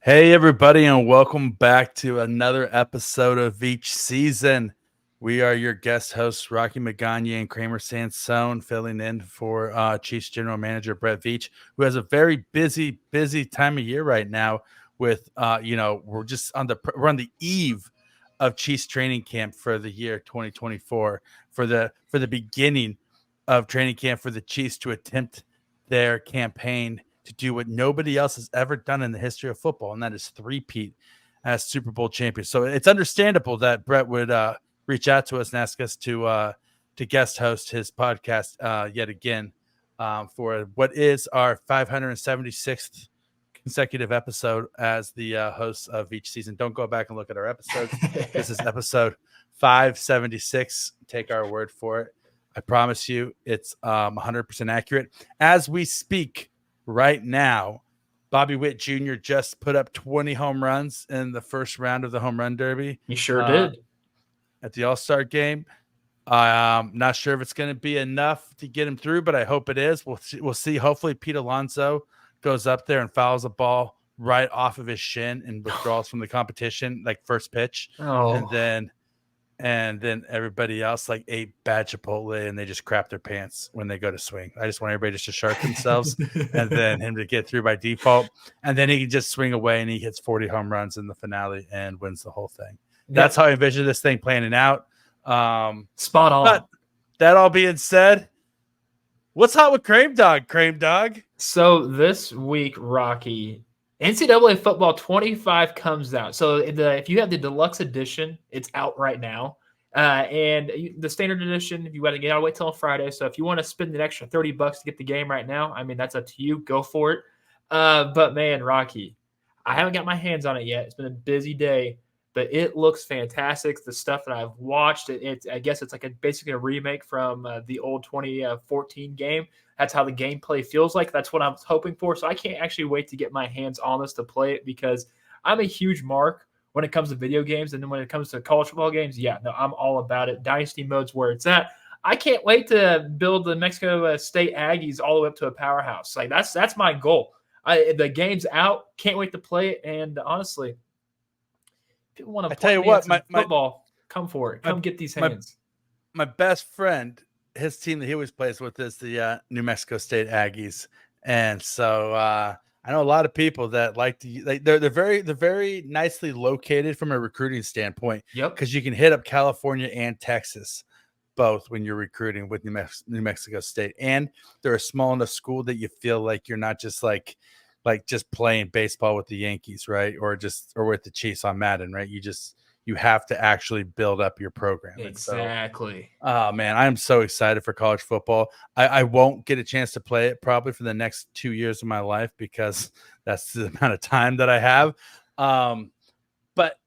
Hey, everybody, and welcome back to another episode of Veach Season. We are your guest hosts, Rocky Magaña and Kramer Sansone, filling in for Chiefs General Manager Brett Veach, who has a very busy time of year right now. With we're on the eve of Chiefs training camp for the year 2024, for the beginning of training camp for the Chiefs to attempt their campaign to do what nobody else has ever done in the history of football, and that is three-peat as Super Bowl champions. So it's understandable that Brett would reach out to us and ask us to guest host his podcast yet again for what is our 576th consecutive episode as the host of each season. Don't go back and look at our episodes. This is episode 576. Take our word for it. I promise you it's 100% accurate. As we speak right now, Bobby Witt Jr. just put up 20 home runs in the first round of the home run derby. He sure did. At the All-Star game. I'm not sure if it's going to be enough to get him through, but I hope it is. We'll see. Hopefully Pete Alonso goes up there and fouls a ball right off of his shin and withdraws from the competition, like first pitch. Oh. And then everybody else like ate bad Chipotle and they just crap their pants when they go to swing. I just want everybody just to shark themselves and then him to get through by default. And then he can just swing away and he hits 40 home runs in the finale and wins the whole thing. That's how I envision this thing planning out. Spot on. But that all being said, what's hot with Crame Dog? So this week, Rocky, NCAA Football 25 comes out. So if you have the deluxe edition, it's out right now. And the standard edition, if you want to get out, wait till Friday. So if you want to spend an extra $30 to get the game right now, I mean, that's up to you. Go for it. But man, Rocky, I haven't got my hands on it yet. It's been a busy day, but it looks fantastic. The stuff that I've watched, I guess it's like basically a remake from the old 2014 game. That's how the gameplay feels like. That's what I was hoping for. So I can't actually wait to get my hands on this to play it because I'm a huge mark when it comes to video games. And then when it comes to college football games, I'm all about it. Dynasty mode's where it's at. I can't wait to build the Mexico State Aggies all the way up to a powerhouse. Like that's my goal. The game's out. Can't wait to play it. And honestly, people want to play football, come for it. Come get these hands. My best friend, his team that he always plays with is the New Mexico State Aggies, and so I know a lot of people that they're very nicely located from a recruiting standpoint. Yep, because you can hit up California and Texas both when you're recruiting with New Mexico State, and they're a small enough school that you feel like you're not just like just playing baseball with the Yankees, right? Or with the Chiefs on Madden, right? You have to actually build up your program. Exactly. So, man, I'm so excited for college football. I won't get a chance to play it probably for the next 2 years of my life because that's the amount of time that I have. But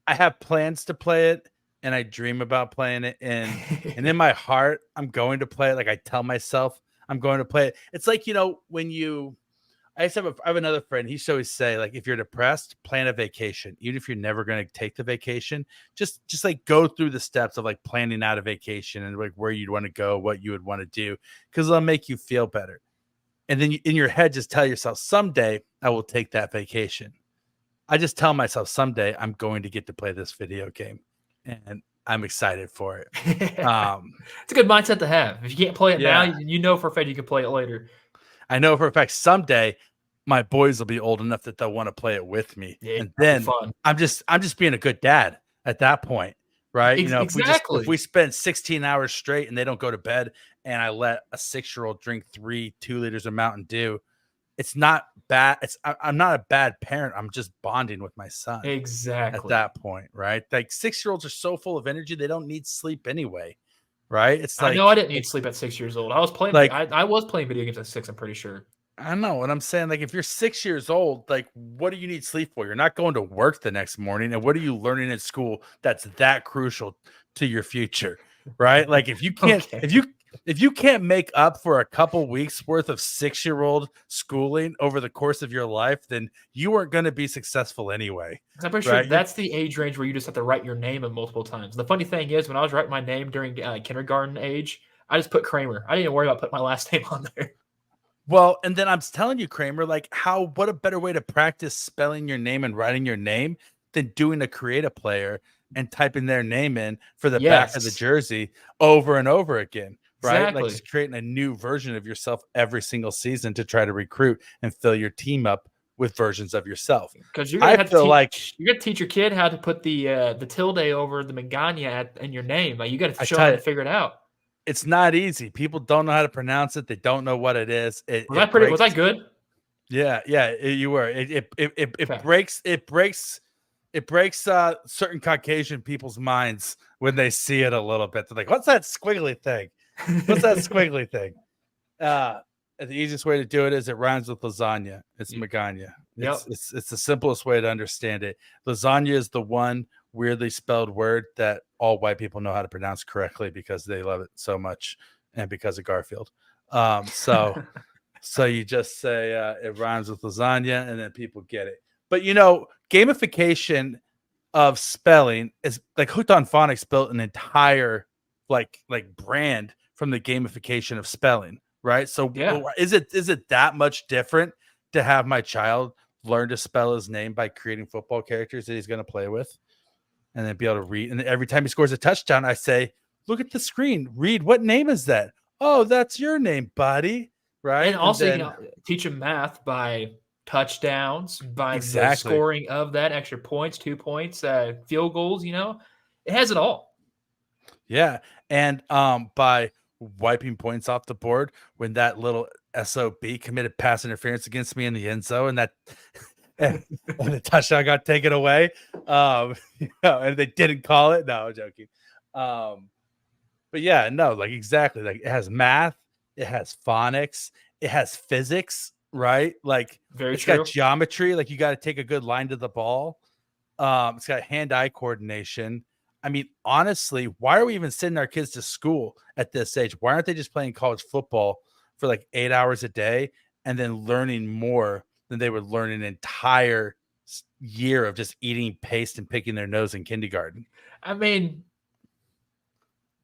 I have plans to play it and I dream about playing it. And in my heart, I'm going to play it. Like I tell myself I'm going to play it. It's like, I have another friend. He used to always say, like, if you're depressed, plan a vacation. Even if you're never going to take the vacation, just like go through the steps of like planning out a vacation and like where you'd want to go, what you would want to do, because it'll make you feel better. And then in your head, just tell yourself, someday I will take that vacation. I just tell myself, someday I'm going to get to play this video game, and I'm excited for it. It's a good mindset to have. If you can't play it now, you know for a fact you can play it later. I know for a fact someday my boys will be old enough that they'll want to play it with me. Yeah, and then I'm just being a good dad at that point, right? Exactly. If we spend 16 hours straight and they don't go to bed and I let a 6-year-old drink 2 liters of Mountain Dew, it's not bad. I'm not a bad parent. I'm just bonding with my son. Exactly. At that point, right? Like 6-year-olds are so full of energy. They don't need sleep anyway. Right? It's like, I know I didn't need sleep at 6 years old. I was playing I was playing video games at 6, I'm pretty sure. I know what I'm saying. Like if you're 6 years old, like what do you need sleep for? You're not going to work the next morning. And what are you learning at school that's that crucial to your future? Right? Like if you can't if you can't make up for a couple weeks worth of 6-year-old schooling over the course of your life, then you weren't going to be successful anyway. I'm pretty sure that's the age range where you just have to write your name in multiple times. The funny thing is, when I was writing my name during kindergarten age, I just put Kramer. I didn't even worry about putting my last name on there. Well, and then I'm telling you, Kramer, like what a better way to practice spelling your name and writing your name than doing a create a player and typing their name in for the back of the Yes, jersey over and over again, right? Like exactly. just creating a new version of yourself every single season to try to recruit and fill your team up with versions of yourself. Because you're gonna I have to feel like teach your kid how to put the tilde over the Magaña in your name. Like you got to I show them tell how you, to figure it out. it's not easy. People don't know how to pronounce it. They don't know what it is. Was I It pretty? Was breaks. I good? Yeah, you were. It Okay. breaks certain Caucasian people's minds when they see it a little bit. They're like, "What's that squiggly thing? What's that squiggly thing?" The easiest way to do it is it rhymes with lasagna. It's Magaña. Yep. It's the simplest way to understand it. Lasagna is the one weirdly spelled word that all white people know how to pronounce correctly because they love it so much and because of Garfield. So you just say it rhymes with lasagna, and then people get it. But gamification of spelling is like Hooked on Phonics built an entire like brand from the gamification of spelling, right? So Yeah. is it that much different to have my child learn to spell his name by creating football characters that he's going to play with, and then be able to read? And every time he scores a touchdown, I say, "Look at the screen. Read what name is that? Oh, that's your name, buddy." And Right? And also, then teach them math by touchdowns, by the exactly. scoring of that, extra points, 2 points, field goals. It has it all. Yeah. And by wiping points off the board when that little SOB committed pass interference against me in the end zone, and that and the touchdown got taken away. And they didn't call it. No, I'm joking. But yeah, no, like exactly. Like it has math, it has phonics, it has physics, right? Like Very it's got true. geometry, like you got to take a good line to the ball. It's got hand-eye coordination. I mean, honestly, why are we even sending our kids to school at this age? Why aren't they just playing college football for like 8 hours a day and then learning more than they would learn an entire year of just eating paste and picking their nose in kindergarten? I mean,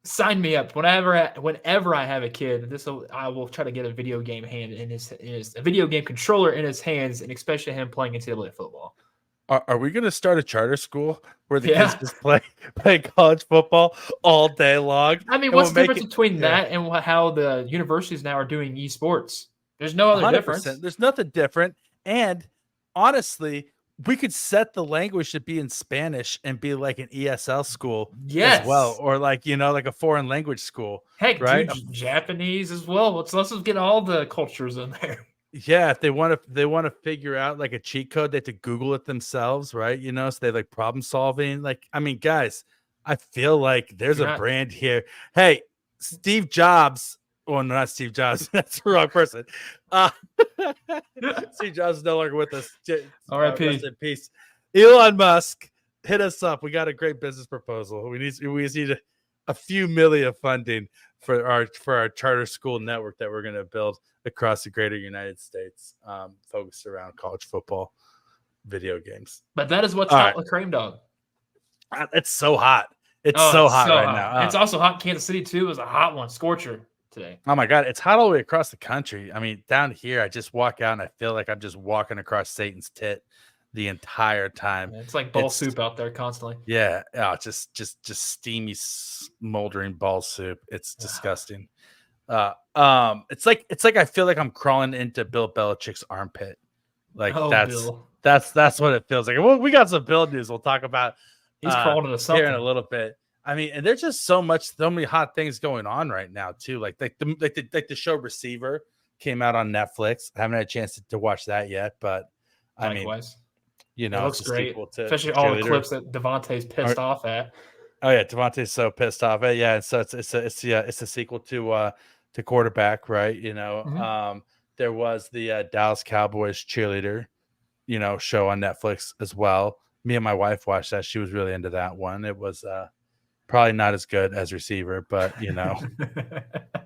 sign me up. Whenever I have a kid, I will try to get a video game a video game controller in his hands, and especially him playing NCAA football. Are we going to start a charter school where the kids Yeah. just play college football all day long? I mean, And what's we'll the make difference it, between yeah, that and how the universities now are doing esports? There's no other 100%. difference. There's nothing different. And honestly, we could set the language to be in Spanish and be like an ESL school as well, Yes. or like like a foreign language school, Heck, right? dude, Japanese as well. Let's just get all the cultures in there. Yeah, if they want to figure out like a cheat code, they have to Google it themselves, right? So they like problem solving. Like, I mean, guys, I feel like there's You're a not. brand here. Hey, Steve Jobs. Well, no, not Steve Jobs. That's the wrong person. Uh, Steve Jobs is no longer with us. Rest R.I.P. in peace. Elon Musk, hit us up. We got a great business proposal. We just need a few million of funding for our charter school network that we're going to build across the greater United States, focused around college football, video games. But that is what's All hot right. with Cream Dog. It's so hot. It's Oh, so it's hot so right hot. now. It's also hot in Kansas City too. It was a hot one, scorcher today. Oh my God, it's hot all the way across the country. I mean, down here, I just walk out and I feel like I'm just walking across Satan's tit the entire time. It's like ball soup out there constantly. Yeah, just steamy, smoldering ball soup. It's disgusting. It's like I feel like I'm crawling into Bill Belichick's armpit. Like Bill. that's what it feels like. Well, we got some Bill news we'll talk about He's crawling into here in something. a little bit. I mean, and there's just so many hot things going on right now too. Like the show Receiver came out on Netflix. I haven't had a chance to watch that yet, but I mean, Likewise. it looks it's a great. sequel to Especially all the Cheerleader. clips that Devontae's pissed off at. Oh yeah, Devontae's so pissed off. Yeah, so it's a sequel to Quarterback, right? There was the Dallas Cowboys Cheerleader, show on Netflix as well. Me and my wife watched that. She was really into that one. It was probably not as good as Receiver, but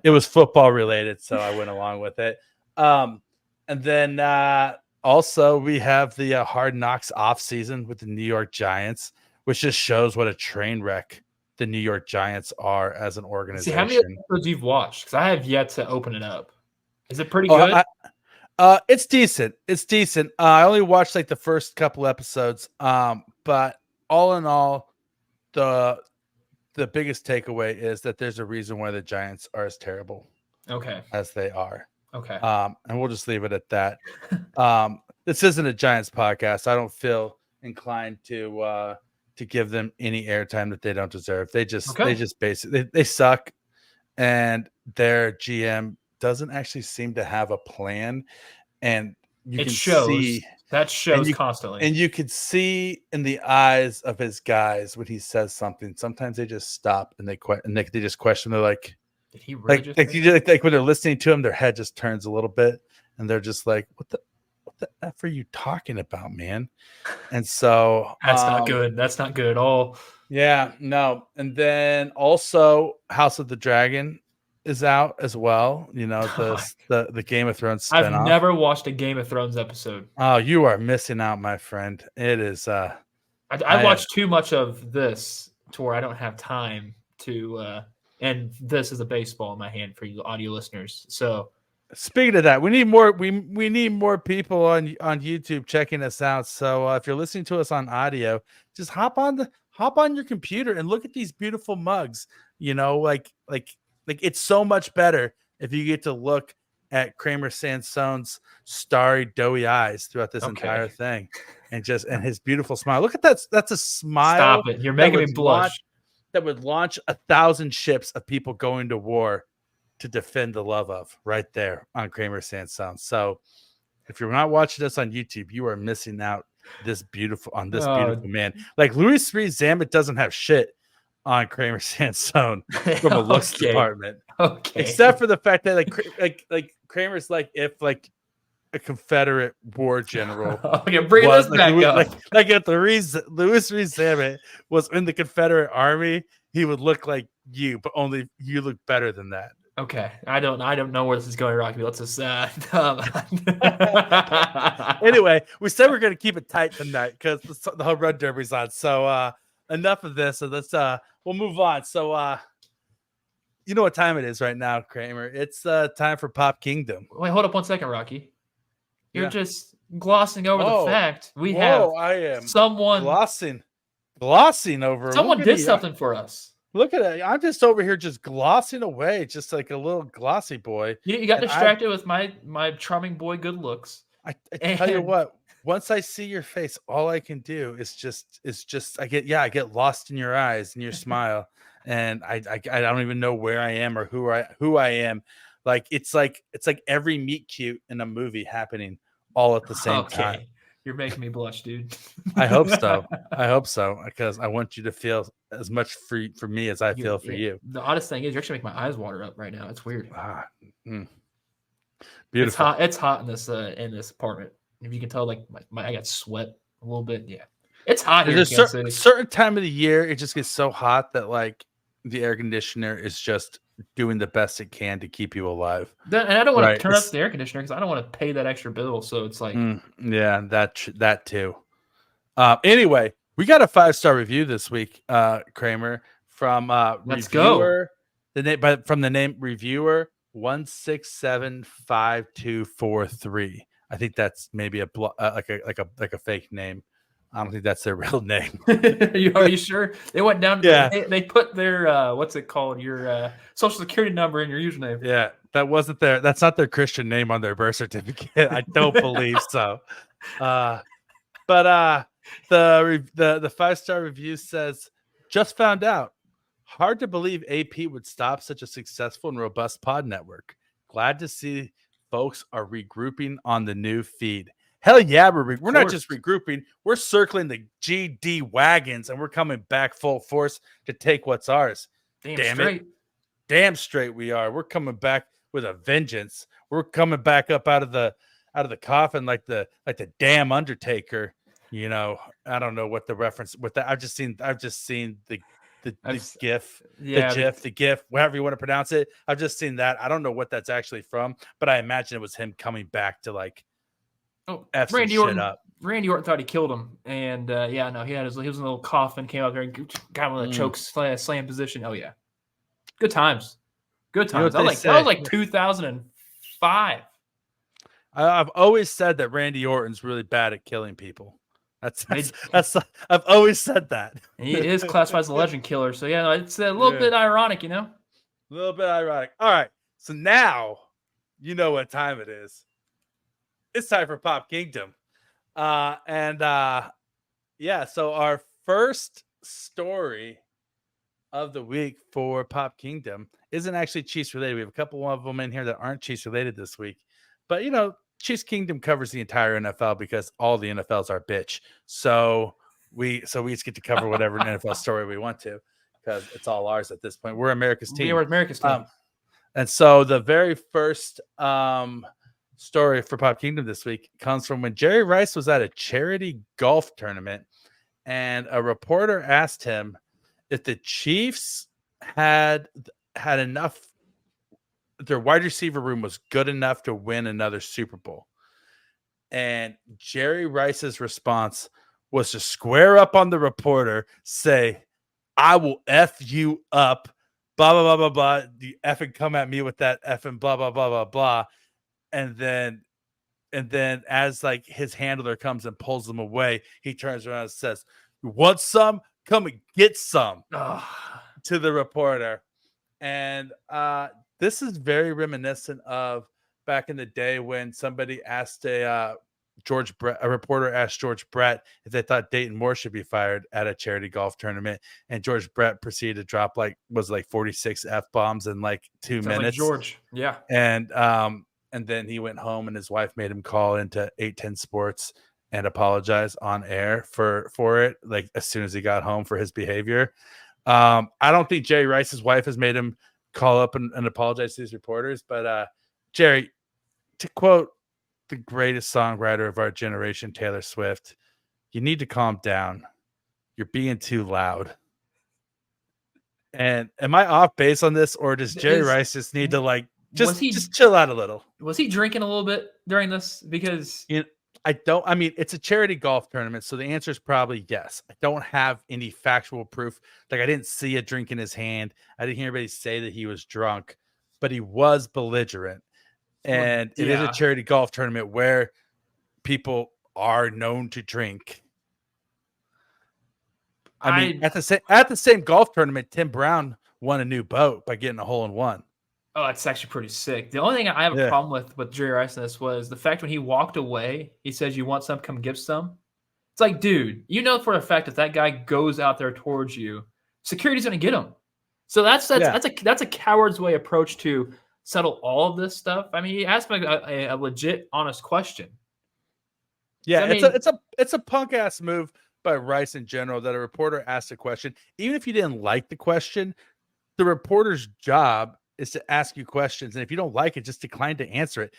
it was football related, so I went along with it. And then also we have the Hard Knocks off season with the New York Giants, which just shows what a train wreck the New York Giants are as an organization. See, how many episodes you've watched? Because I have yet to open it up. Is it pretty good? It's decent. It's decent. I only watched like the first couple episodes. But all in all, the biggest takeaway is that there's a reason why the Giants are as terrible Okay. as they are. Okay. And we'll just leave it at that. This isn't a Giants podcast. I don't feel inclined to give them any airtime that they don't deserve. They just basically they suck, and their GM doesn't actually seem to have a plan. And you can see that shows constantly, and you could see in the eyes of his guys when he says something. Sometimes they just stop and they just question. They're like, did he really like when they're listening to him, their head just turns a little bit, and they're just like, what the F are you talking about, man? And so that's not good. That's not good at all. Yeah, no. And then also House of the Dragon is out as well. You know, the Game of Thrones spinoff. I've never watched a Game of Thrones episode. Oh, you are missing out, my friend. It is I watched too much of this to where I don't have time to and this is a baseball in my hand for you audio listeners. So speaking of that, we need more. We need more people on YouTube checking us out. So if you're listening to us on audio, just hop on your computer and look at these beautiful mugs. You know, like it's so much better if you get to look at Kramer Sansone's starry, doughy eyes throughout this entire thing, and his beautiful smile. Look at that. That's a smile. Stop it! You're making me blush. That would launch 1,000 ships of people going to war to defend the love of right there on Kramer Sansone. So if you're not watching this on YouTube, you are missing out this beautiful man. Like Louis Zamet doesn't have shit on Kramer Sansone from a looks department. Okay. Except for the fact that like Kramer's like if like a Confederate war general. Okay, bring this back up. Like if Louis Zamet was in the Confederate Army, he would look like you, but only you look better than that. Okay, I don't know where this is going, Rocky. Let's just anyway, we said we're going to keep it tight tonight because the whole Red Derby's on. So enough of this. So let's we'll move on. So you know what time it is right now, Kramer? It's time for Pop Kingdom. Wait, hold up 1 second, Rocky. You're just glossing over the fact I am someone glossing over. Someone did something for us. Look at it. I'm just over here just glossing away, just like a little glossy boy. You got distracted with my charming boy good looks. I tell you what, once I see your face, all I can do is just I get lost in your eyes and your smile. And I don't even know where I am or who I am. Like it's like every meet cute in a movie happening all at the same time. You're making me blush, dude. I hope so. Because I want you to feel as much for me as I feel for you. The oddest thing is you're actually making my eyes water up right now. It's weird. Beautiful. It's hot in this apartment. If you can tell, like I got sweat a little bit. Yeah, it's hot here. There's a certain time of the year it just gets so hot that like the air conditioner is just doing the best it can to keep you alive. And I don't want to turn up the air conditioner because I don't want to pay that extra bill. So it's like, that too. Anyway, we got a 5-star review this week, Kramer, from Let's reviewer, go. From the name reviewer 1675243. I think that's maybe a fake name. I don't think that's their real name. Are you sure? They went down. Yeah. They put their what's it called? Your social security number and your username. Yeah, that's not their Christian name on their birth certificate. I don't believe so. But the 5-star review says, just found out. Hard to believe AP would stop such a successful and robust pod network. Glad to see folks are regrouping on the new feed. Hell yeah, we're not just regrouping. We're circling the GD wagons, and we're coming back full force to take what's ours. Damn straight we are. We're coming back with a vengeance. We're coming back up out of the coffin like the damn Undertaker. You know, I don't know what the reference with that. I've just seen the GIF, the GIF, whatever you want to pronounce it. I've just seen that. I don't know what that's actually from, but I imagine it was him coming back to like. Randy Orton thought he killed him, and he was in a little coffin, came out there and got him in a choke slam position. Oh yeah, good times. That was like 2005. I've always said that Randy Orton's really bad at killing people. That's They, I've always said that. he is classified as a legend killer. So yeah, it's a little Yeah. bit ironic, A little bit ironic. All right. So now you know what time it is. It's time for Pop Kingdom. Yeah, so our first story of the week for Pop Kingdom isn't actually Chiefs related. We have a couple of them in here that aren't Chiefs related this week. But Chiefs Kingdom covers the entire NFL because all the NFLs are bitch. So we each get to cover whatever NFL story we want to because it's all ours at this point. We're America's team. We're America's team. And so the very first story for Pop Kingdom this week comes from when Jerry Rice was at a charity golf tournament, and a reporter asked him if the Chiefs had enough, their wide receiver room was good enough to win another Super Bowl. And Jerry Rice's response was to square up on the reporter, say, "I will F you up, blah, blah, blah, blah, blah. You effing come at me with that effing blah, blah, blah, blah, blah." And then as like his handler comes and pulls them away, he turns around and says, "You want some? Come and get some," to the reporter. And this is very reminiscent of back in the day when somebody asked a reporter asked George Brett if they thought Dayton Moore should be fired at a charity golf tournament, and George Brett proceeded to drop 46 F-bombs in like 2 minutes. Like George, yeah. And then he went home and his wife made him call into 810 Sports and apologize on air for it, like as soon as he got home for his behavior. I don't think Jerry Rice's wife has made him call up and apologize to these reporters, but Jerry, to quote the greatest songwriter of our generation, Taylor Swift, you need to calm down. You're being too loud. And am I off base on this, or does Jerry Rice just need to just chill out a little? Was he drinking a little bit during this? Because I mean, it's a charity golf tournament, so the answer is probably yes. I don't have any factual proof. Like, I didn't see a drink in his hand. I didn't hear anybody say that he was drunk, but he was belligerent. And it is a charity golf tournament where people are known to drink. I mean, at the same golf tournament, Tim Brown won a new boat by getting a hole-in-one. Oh, that's actually pretty sick. The only thing I have a problem with Jerry Rice in this was the fact when he walked away, he says, "You want some? Come give some." It's like, dude, you know for a fact if that guy goes out there towards you, security's going to get him. So that's a coward's way approach to settle all of this stuff. I mean, he asked me a legit, honest question. Yeah, it's a punk ass move by Rice in general that a reporter asks a question, even if you didn't like the question. The reporter's job is to ask you questions, and if you don't like it, just decline to answer it.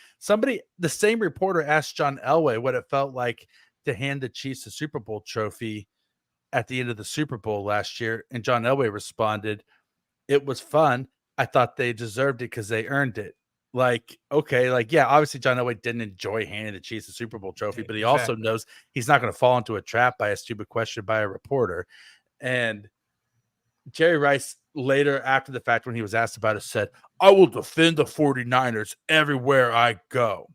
The same reporter asked John Elway what it felt like to hand the Chiefs the Super Bowl trophy at the end of the Super Bowl last year, and John Elway responded, "It was fun. I thought they deserved it because they earned it." Like, okay, like, yeah, obviously John Elway didn't enjoy handing the Chiefs the Super Bowl trophy, but he also knows he's not going to fall into a trap by a stupid question by a reporter. And Jerry Rice later, after the fact, when he was asked about it, said, "I will defend the 49ers everywhere I go."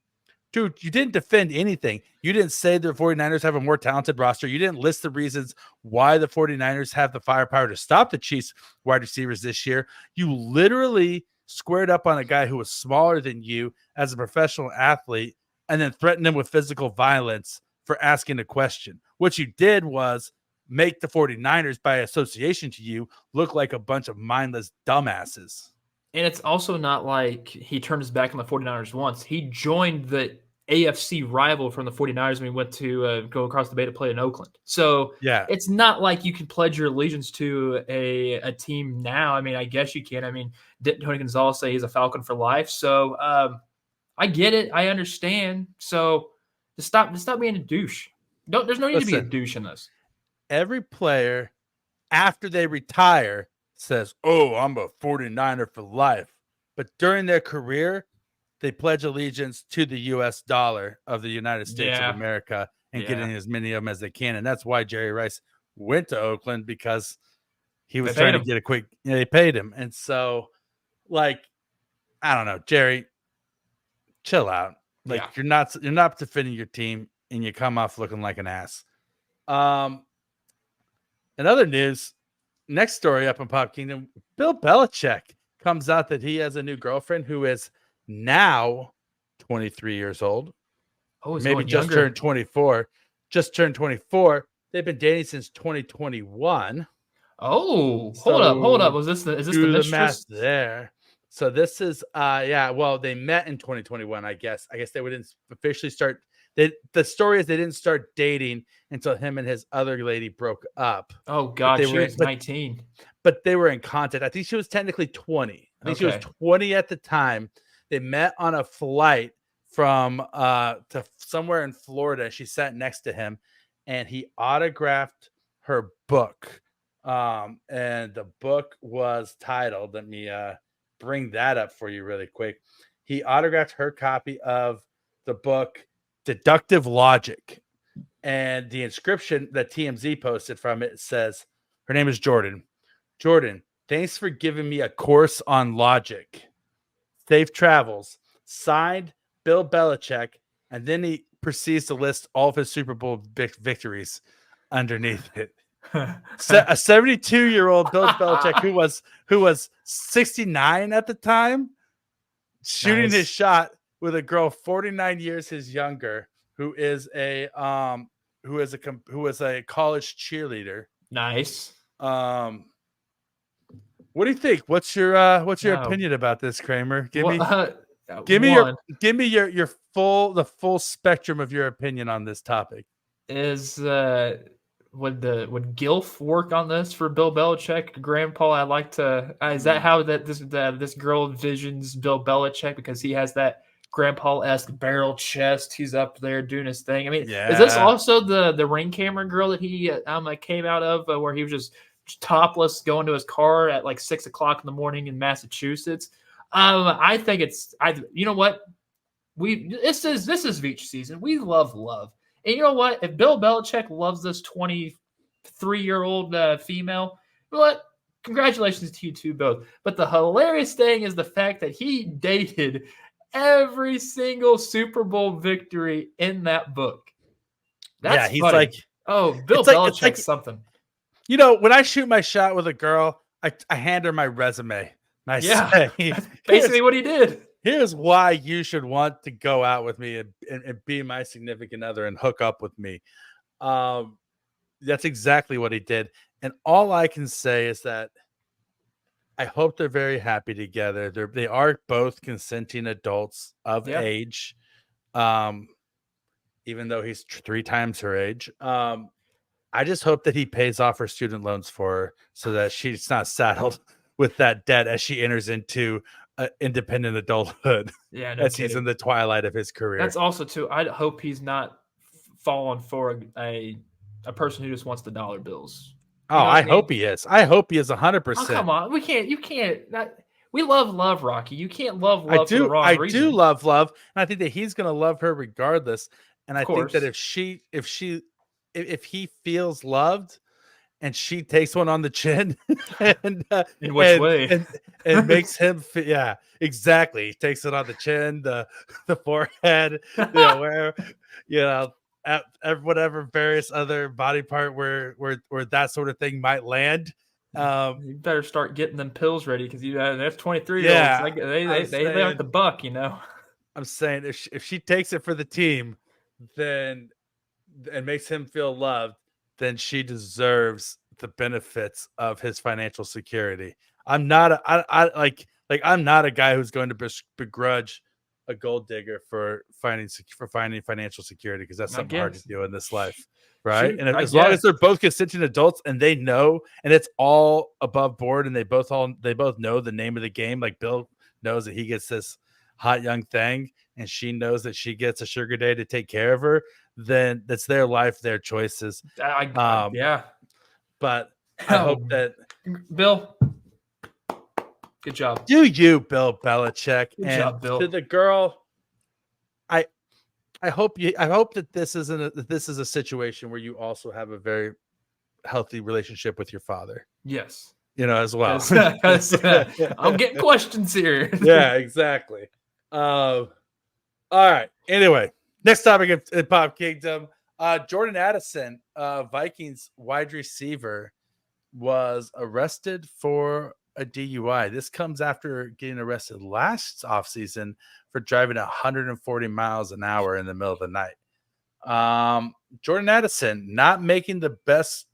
Dude, you didn't defend anything. You didn't say the 49ers have a more talented roster. You didn't list the reasons why the 49ers have the firepower to stop the Chiefs wide receivers this year. You literally squared up on a guy who was smaller than you as a professional athlete and then threatened him with physical violence for asking a question. What you did was make the 49ers, by association to you, look like a bunch of mindless dumbasses. And it's also not like he turned his back on the 49ers once. He joined the AFC rival from the 49ers when he went to go across the bay to play in Oakland. So yeah, it's not like you can pledge your allegiance to a team now. I mean, I guess you can. I mean, didn't Tony Gonzalez say he's a Falcon for life? So I get it. I understand. So just stop being a douche. There's no need to be a douche in this. Every player, after they retire, says, "Oh, I'm a 49er for life." But during their career, they pledge allegiance to the U.S. dollar of the United States of America and getting as many of them as they can. And that's why Jerry Rice went to Oakland, because he was trying to get a quick, they paid him. And so, like, I don't know, Jerry, chill out. Like Yeah. you're not defending your team, and you come off looking like an ass. In other news, next story up in Pop Kingdom, Bill Belichick comes out that he has a new girlfriend who is now 23 years old. Oh, he's Maybe going younger. Just turned 24. They've been dating since 2021. Oh, hold up. So Is this the do the math mistress? there. So this is well, they met in 2021, I guess. I guess they wouldn't officially start. The story is they didn't start dating until him and his other lady broke up. Oh But God, they she were was 19. but they were in contact. I think she was technically 20. I think she was Okay. 20 at the time. They met on a flight from to somewhere in Florida. She sat next to him and he autographed her book. And the book was titled, let me bring that up for you really quick. He autographed her copy of the book Deductive Logic. And the inscription that TMZ posted from it says, her name is Jordan. Jordan, thanks for giving me a course on logic. Safe travels. Signed, Bill Belichick. And then he proceeds to list all of his Super Bowl victories underneath it. A 72-year-old Bill Belichick who was 69 at the time, shooting his shot with a girl 49 years his younger, who is a college cheerleader. Nice. What do you think? What's your opinion about this, Kramer? Give me your full spectrum of your opinion on this topic. Is would Gilf work on this for Bill Belichick, Grandpa? I'd like to. Is that how this girl envisions Bill Belichick, because he has that Grandpa-esque barrel chest? He's up there doing his thing. I mean, is this also the ring camera girl that he came out of, where he was just topless going to his car at like 6 o'clock in the morning in Massachusetts? I think it's you know what, this is Veach season. We love. And you know what? If Bill Belichick loves this 23-year-old female, you know what? Congratulations to you two both. But the hilarious thing is the fact that he dated every single Super Bowl victory in that book. That's he's funny. like, Bill Belichick's something. You know, when I shoot my shot with a girl, I hand her my resume. And I say, that's basically what he did. Here's why you should want to go out with me and be my significant other and hook up with me. That's exactly what he did. And all I can say is that I hope they're very happy together. They are both consenting adults of age, even though he's 3 times her age. I just hope that he pays off her student loans for her so that she's not saddled with that debt as she enters into independent adulthood. Yeah, as he's in the twilight of his career. That's also too. I hope he's not falling for a person who just wants the dollar bills. You know I hope he is. I hope he is 100%. Oh, come on, you can't. We love Rocky. You can't love for the wrong reason. I do love, and I think that he's going to love her regardless. And I think that if he feels loved, and she takes one on the chin, and in which way, and makes him exactly. He takes it on the chin, the forehead, where at whatever various other body part where that sort of thing might land. You better start getting them pills ready, because that's 23-year-olds. They like the buck, I'm saying if she takes it for the team, then and makes him feel loved, then she deserves the benefits of his financial security. I'm not I'm not a guy who's going to begrudge a gold digger for finding financial security, because that's something hard to do in this life, right? And as long as they're both consenting adults and they know, and it's all above board, and they both know the name of the game. Like Bill knows that he gets this hot young thing, and she knows that she gets a sugar daddy to take care of her. Then that's their life, their choices. But I hope that Bill, good job. Do you, Bill Belichick? Good job, Bill. To the girl, I hope that this is a situation where you also have a very healthy relationship with your father. Yes. As well. I'm getting questions here. Yeah, exactly. All right. Anyway, next topic in Pop Kingdom. Jordan Addison, Vikings wide receiver, was arrested for a DUI. This comes after getting arrested last offseason for driving 140 miles an hour in the middle of the night. Jordan Addison not making the best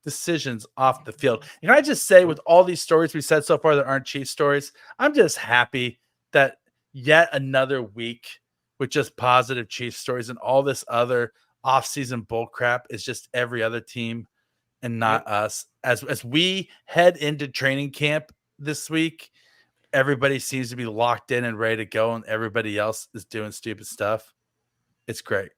decisions off the field. And I just say, with all these stories we said so far that aren't Chiefs stories, I'm just happy that yet another week with just positive Chiefs stories, and all this other offseason bull crap is just every other team and not us. As we head into training camp this week, everybody seems to be locked in and ready to go, and everybody else is doing stupid stuff. It's great.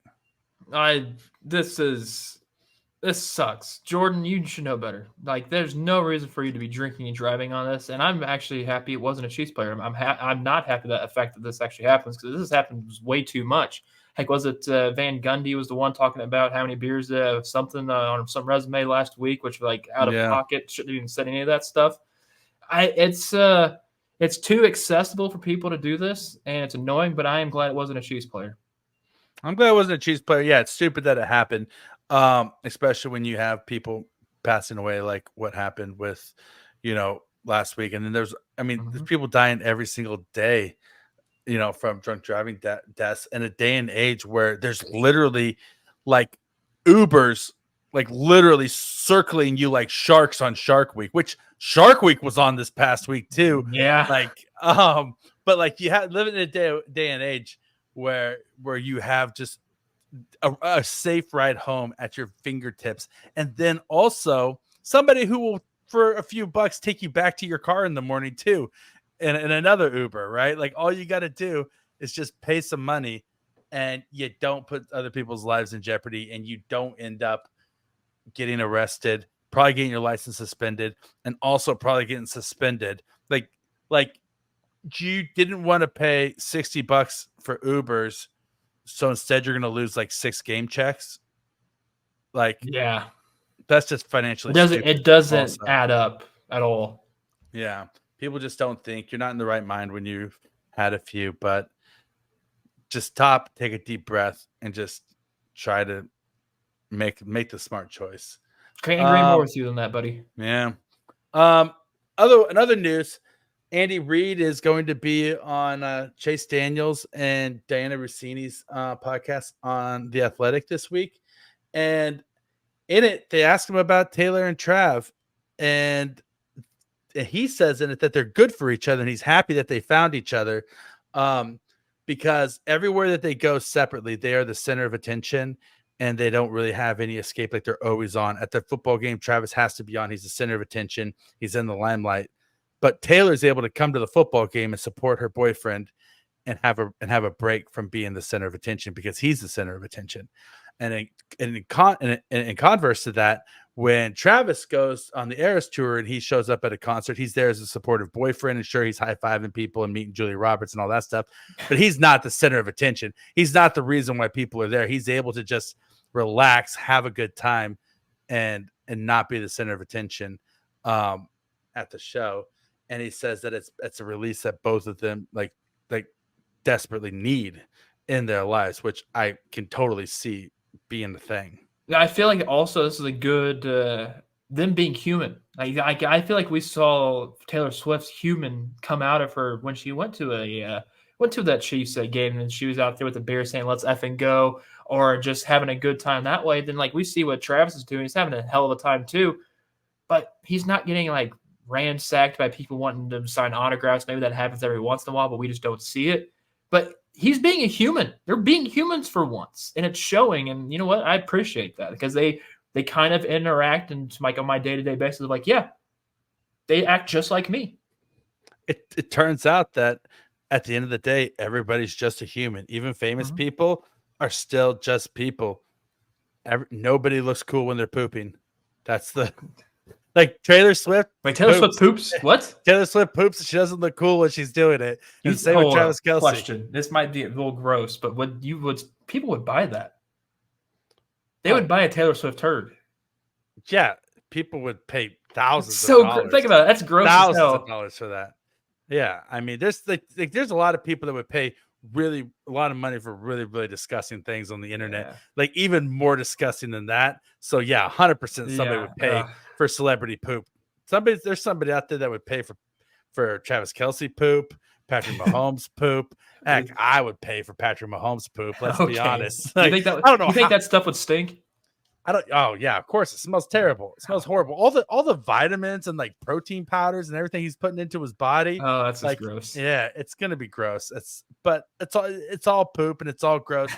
This sucks. Jordan, you should know better. Like, there's no reason for you to be drinking and driving on this. And I'm actually happy it wasn't a Chiefs player. I'm not happy that the fact that this actually happens, because this happens way too much. Heck, was it Van Gundy was the one talking about how many beers something on some resume last week, which like out of pocket, shouldn't have even said any of that stuff. It's too accessible for people to do this, and it's annoying. But I am glad it wasn't a Chiefs player. I'm glad it wasn't a Chiefs player. Yeah, it's stupid that it happened, especially when you have people passing away like what happened with, last week. And then there's people dying every single day, from drunk driving deaths in a day and age where there's literally like Ubers, like literally circling you like sharks on Shark Week, which Shark Week was on this past week too. Yeah. But like you have living in a day and age where you have just a safe ride home at your fingertips, and then also somebody who will for a few bucks take you back to your car in the morning too, in another Uber, right? Like all you got to do is just pay some money, and you don't put other people's lives in jeopardy, and you don't end up getting arrested, probably getting your license suspended, and also probably getting suspended. Like you didn't want to pay $60 for Ubers, so instead you're going to lose like 6 game checks. Like, yeah, that's just financially it doesn't add up at all. Yeah, people just don't think. You're not in the right mind when you've had a few, but just take a deep breath and just try to make the smart choice. Can't agree more with you than that, buddy. Yeah. Another news, Andy Reid is going to be on Chase Daniels and Diana Rossini's podcast on The Athletic this week. And in it, they asked him about Taylor and Trav. And he says in it that they're good for each other, and he's happy that they found each other, because everywhere that they go separately, they are the center of attention, and they don't really have any escape. Like, they're always on. At the football game, Travis has to be on. He's the center of attention. He's in the limelight. But Taylor's able to come to the football game and support her boyfriend and have a break from being the center of attention, because he's the center of attention. And in converse to that, when Travis goes on the Eras tour and he shows up at a concert, he's there as a supportive boyfriend, and sure, he's high-fiving people and meeting Julia Roberts and all that stuff, but he's not the center of attention. He's not the reason why people are there. He's able to just relax, have a good time, and not be the center of attention at the show. And he says that it's a release that both of them like desperately need in their lives, which I can totally see being the thing. I feel like also this is a good them being human. I feel like we saw Taylor Swift's human come out of her when she went to that Chiefs game, and she was out there with the beer saying "Let's effing go," or just having a good time that way. Then like we see what Travis is doing, he's having a hell of a time too, but he's not getting like ransacked by people wanting to sign autographs. Maybe that happens every once in a while, but we just don't see it. But he's being a human. They're being humans for once, and it's showing. And you know what? I appreciate that, because they kind of interact, and like on my day-to-day basis, like, yeah, they act just like me. It turns out that at the end of the day, everybody's just a human. Even famous people are still just people. Nobody looks cool when they're pooping. That's the like Taylor Swift. Wait, Taylor Swift poops? What? Taylor Swift poops. She doesn't look cool when she's doing it. And same with Travis Kelce. Question. This might be a little gross, but people would buy that? They would buy a Taylor Swift turd. Yeah, people would pay thousands of dollars. Think about it. That's gross. Thousands of dollars for that. Yeah, I mean, there's a lot of people that would pay really a lot of money for really, really disgusting things on the internet, Yeah. like even more disgusting than that. So yeah, 100% somebody Yeah. would pay for celebrity poop. There's somebody out there that would pay for Travis Kelce poop, Patrick Mahomes poop. Heck, I would pay for Patrick Mahomes poop. Let's be honest. You Like, think that? I don't know You think how. that stuff would stink? I don't. Oh yeah, of course. It smells terrible. It smells horrible. All the vitamins and like protein powders and everything he's putting into his body. Oh, that's just Like, gross. yeah, it's gonna be gross. It's all poop and it's all gross.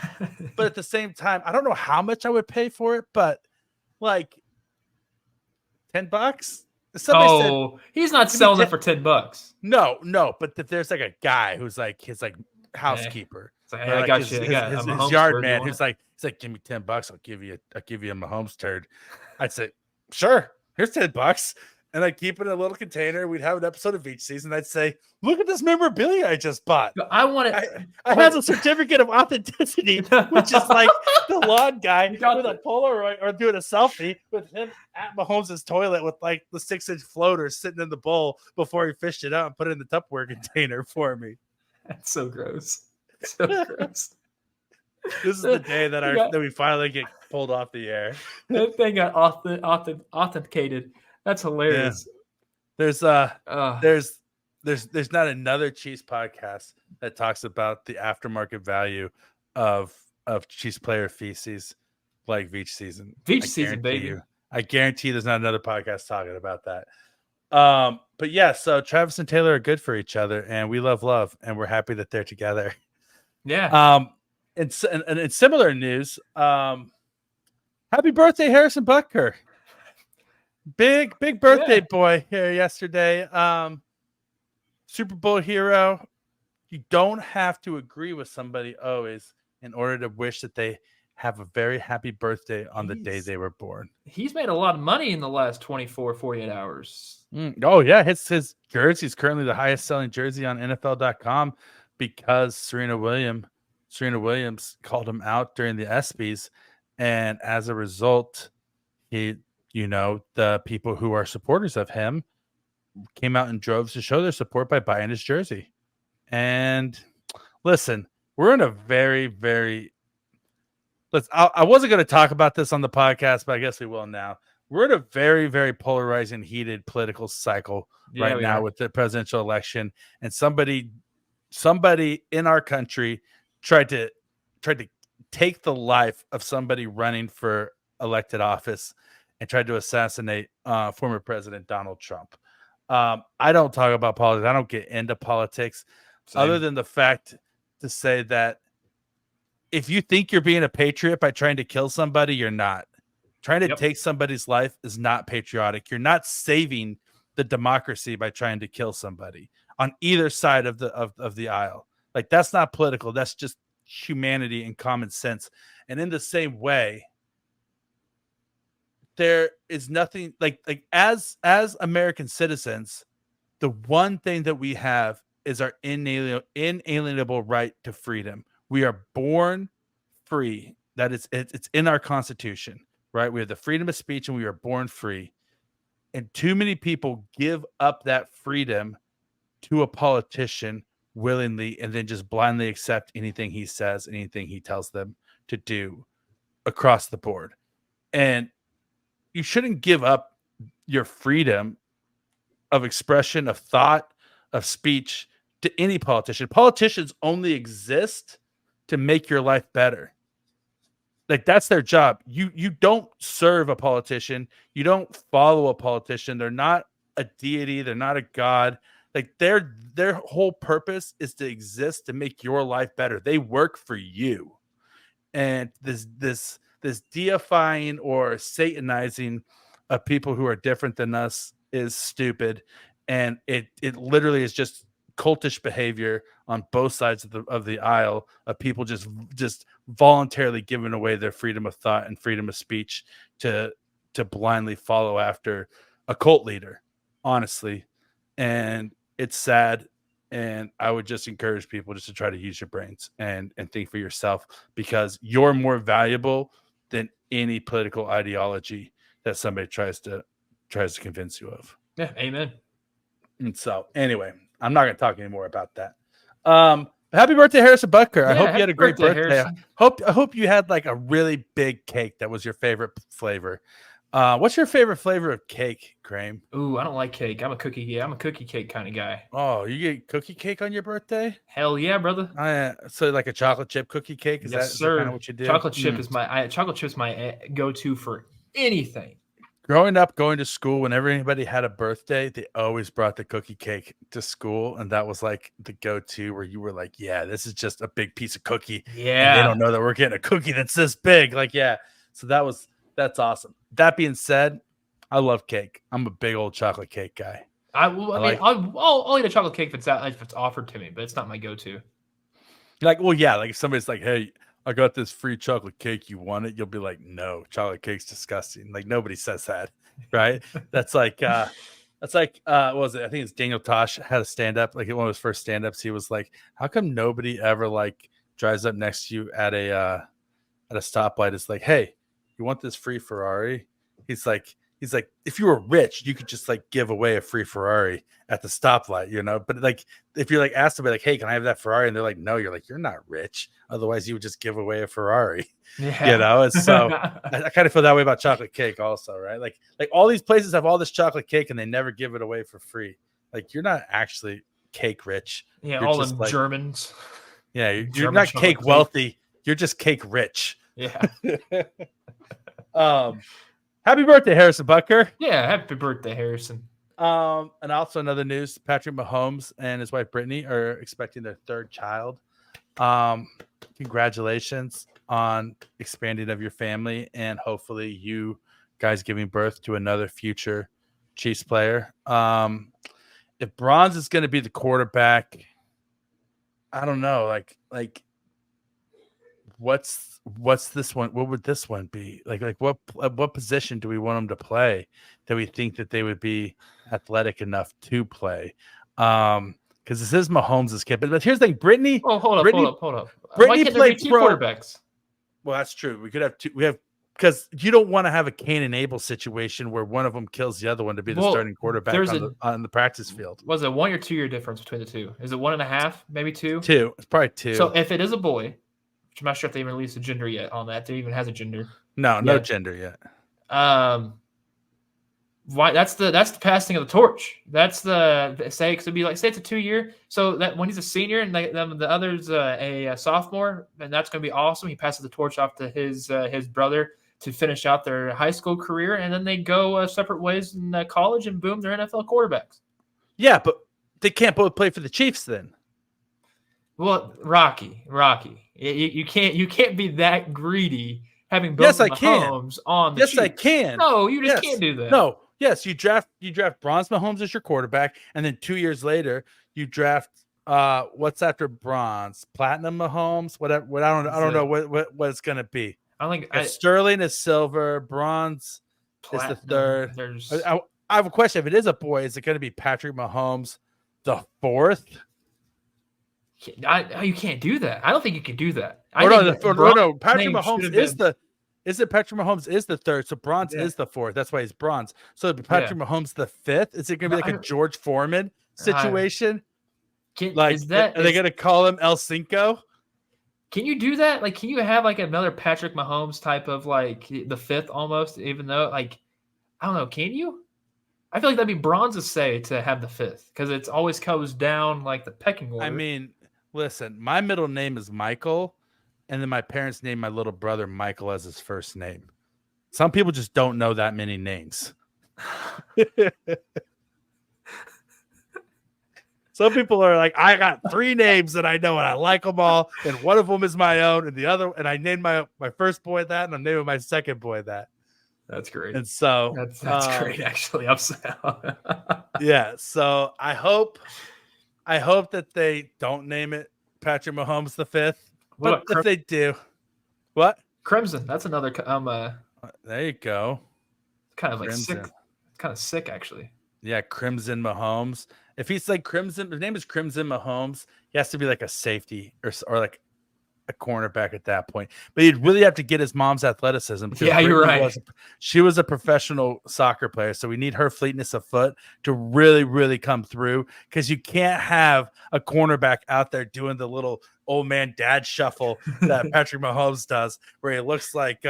But at the same time, I don't know how much I would pay for it, but like $10. Somebody said, He's not give me selling 10. that for $10. No. But if there's like a guy who's like his like housekeeper, It's like, hey, or I like got you. I got a his Mahomes yard turd, you man want who's it? like, he's like, give me $10, I'll give you a Mahomes turd. I'd say, sure, here's $10. And I'd keep it in a little container. We'd have an episode of each season. I'd say, look at this memorabilia I just bought. I want it. I have a certificate of authenticity, which is like the lawn guy with a Polaroid or doing a selfie with him at Mahomes' toilet with like the 6-inch floater sitting in the bowl before he fished it out and put it in the Tupperware container for me. That's so gross. So gross. This is the day that we finally get pulled off the air. That thing got authenticated. That's hilarious. Yeah. There's not another Chiefs podcast that talks about the aftermarket value of Chiefs player feces like Veach season. Veach season, baby. I guarantee there's not another podcast talking about that. But yeah, so Travis and Taylor are good for each other, and we love, and we're happy that they're together. Yeah. And in similar news, happy birthday, Harrison Butker. Big birthday boy here yesterday. Super Bowl hero. You don't have to agree with somebody always in order to wish that they have a very happy birthday on the day they were born. He's made a lot of money in the last 48 hours. Oh yeah, his jersey is currently the highest selling jersey on NFL.com because Serena Williams called him out during the ESPYs, and as a result, the people who are supporters of him came out in droves to show their support by buying his jersey. And listen, we're in a very, very I wasn't going to talk about this on the podcast, but I guess we will now. We're in a very, very polarizing, heated political cycle right now with the presidential election, and somebody in our country tried to take the life of somebody running for elected office and tried to assassinate former President Donald Trump. I don't talk about politics. I don't get into politics. Same. Other than the fact to say that if you think you're being a patriot by trying to kill somebody, you're not. Trying to take somebody's life is not patriotic. You're not saving the democracy by trying to kill somebody on either side of the aisle. Like, that's not political. That's just humanity and common sense. And in the same way, there is nothing like as American citizens, the one thing that we have is our inalienable right to freedom. We are born free. That it's in our Constitution, right? We have the freedom of speech and we are born free. And too many people give up that freedom to a politician willingly and then just blindly accept anything he says, anything he tells them to do across the board. And you shouldn't give up your freedom of expression, of thought, of speech to any politician. Politicians only exist to make your life better. Like, that's their job. You don't serve a politician. You don't follow a politician. They're not a deity. They're not a god. Like, their whole purpose is to exist to make your life better. They work for you. And this deifying or satanizing of people who are different than us is stupid. And it literally is just cultish behavior on both sides of the aisle of people just voluntarily giving away their freedom of thought and freedom of speech to blindly follow after a cult leader, honestly. And it's sad. And I would just encourage people just to try to use your brains and think for yourself, because you're more valuable than any political ideology that somebody tries to convince you of. Yeah, amen. And so anyway, I'm not going to talk anymore about that. Happy birthday, Harrison Butker. I Yeah, hope you happy had a great birthday. Harrison. I hope you had like a really big cake that was your favorite flavor. What's your favorite flavor of cake, Graham? Ooh, I don't like cake. I'm a cookie cake kind of guy. Oh, you get cookie cake on your birthday? Hell yeah, brother. So like a chocolate chip cookie cake? Is Yes, that kind sir. of what you do? Chocolate chip is my go-to for anything. Growing up, going to school, whenever anybody had a birthday, they always brought the cookie cake to school, and that was like the go-to where you were like, "Yeah, this is just a big piece of cookie, and they Yeah. don't know that we're getting a cookie that's this big." Like, yeah. So that's awesome. That being said, I love cake. I'm a big old chocolate cake guy. I'll eat a chocolate cake if it's offered to me, but it's not my go-to. Like, well, yeah, like if somebody's like, "Hey, I got this free chocolate cake. You want it?" You'll be like, "No, chocolate cake's disgusting." Like nobody says that, right? That's like what was it? I think it's Daniel Tosh had a stand-up, like one of his first stand-ups. He was like, "How come nobody ever like drives up next to you at a stoplight? It's like, hey, you want this free Ferrari?" He's like, if you were rich, you could just like give away a free Ferrari at the stoplight, you know. But like, if you're like asked to be like, "Hey, can I have that Ferrari?" and they're like, "No," you're like, "You're not rich. Otherwise, you would just give away a Ferrari." Yeah. You know. And so I kind of feel that way about chocolate cake, also, right? Like all these places have all this chocolate cake and they never give it away for free. Like you're not actually cake rich. Yeah, You're all just them like, Germans. yeah, you're German not chocolate cake wealthy. You're just cake rich. Yeah. Happy birthday, Harrison Butker. Yeah, happy birthday, Harrison. And also another news: Patrick Mahomes and his wife Brittany are expecting their third child. Congratulations on expanding of your family, and hopefully you guys giving birth to another future Chiefs player. If Bronze is going to be the quarterback, I don't know. Like what's this one? What would this one be? Like what position do we want them to play that we think that they would be athletic enough to play? Because this is Mahomes' kid. But here's the thing, Brittany. Oh, hold up. Brittany Why can't there be played two pro. quarterbacks? Well, that's true. We could have two. We have because you don't want to have a Cain and Abel situation where one of them kills the other one to be the starting quarterback on the practice field. Was it 1 or 2 year difference between the two? Is it 1.5, maybe 2? 2. It's probably 2. So if it is a boy, which I'm not sure if they even released a gender yet on that. There even has a gender. No gender yet. Why? That's the passing of the torch. That's the say it could be like say it's a 2 year. So that when he's a senior and the other's a sophomore, and that's going to be awesome. He passes the torch off to his brother to finish out their high school career, and then they go separate ways in college, and boom, they're NFL quarterbacks. Yeah, but they can't both play for the Chiefs then. Well, Rocky, you can't be that greedy having both Mahomes on the Chiefs. I can. No, you just can't do that. No, yes, you draft Bronze Mahomes as your quarterback, and then 2 years later you draft what's after Bronze, Platinum Mahomes, whatever. I don't know what it's gonna be. I think Sterling is silver, Bronze Platinum is the third. I have a question. If it is a boy, is it going to be Patrick Mahomes the fourth? You can't do that. I don't think you can do that. No. Patrick Mahomes is Patrick Mahomes is the third, so Bronze is the fourth. That's why he's Bronze. So Patrick Mahomes the fifth. Is it going to be like a George Foreman situation? Are they going to call him El Cinco? Can you do that? Like, can you have like another Patrick Mahomes type of like the fifth almost? Even though, like, I don't know, can you? I feel like that'd be Bronze's say to have the fifth because it always goes down like the pecking order. I mean, listen, my middle name is Michael, and then my parents named my little brother Michael as his first name. Some people just don't know that many names. Some people are like, I got 3 names that I know and I like them all, and one of them is my own, and the other, and I named my first boy that, and I'm naming my second boy that. That's great. And so that's great, actually. Yeah. So I hope that they don't name it Patrick Mahomes the fifth. But if they do, what? Crimson. That's another. There you go. Kind of like Crimson. Sick. It's kind of sick, actually. Yeah, Crimson Mahomes. If he's like Crimson, his name is Crimson Mahomes. He has to be like a safety or like a cornerback at that point. But he'd really have to get his mom's athleticism. Because Yeah, you're right. She was a professional soccer player, so we need her fleetness of foot to really, really come through. Because you can't have a cornerback out there doing the little old man dad shuffle that Patrick Mahomes does, where he looks like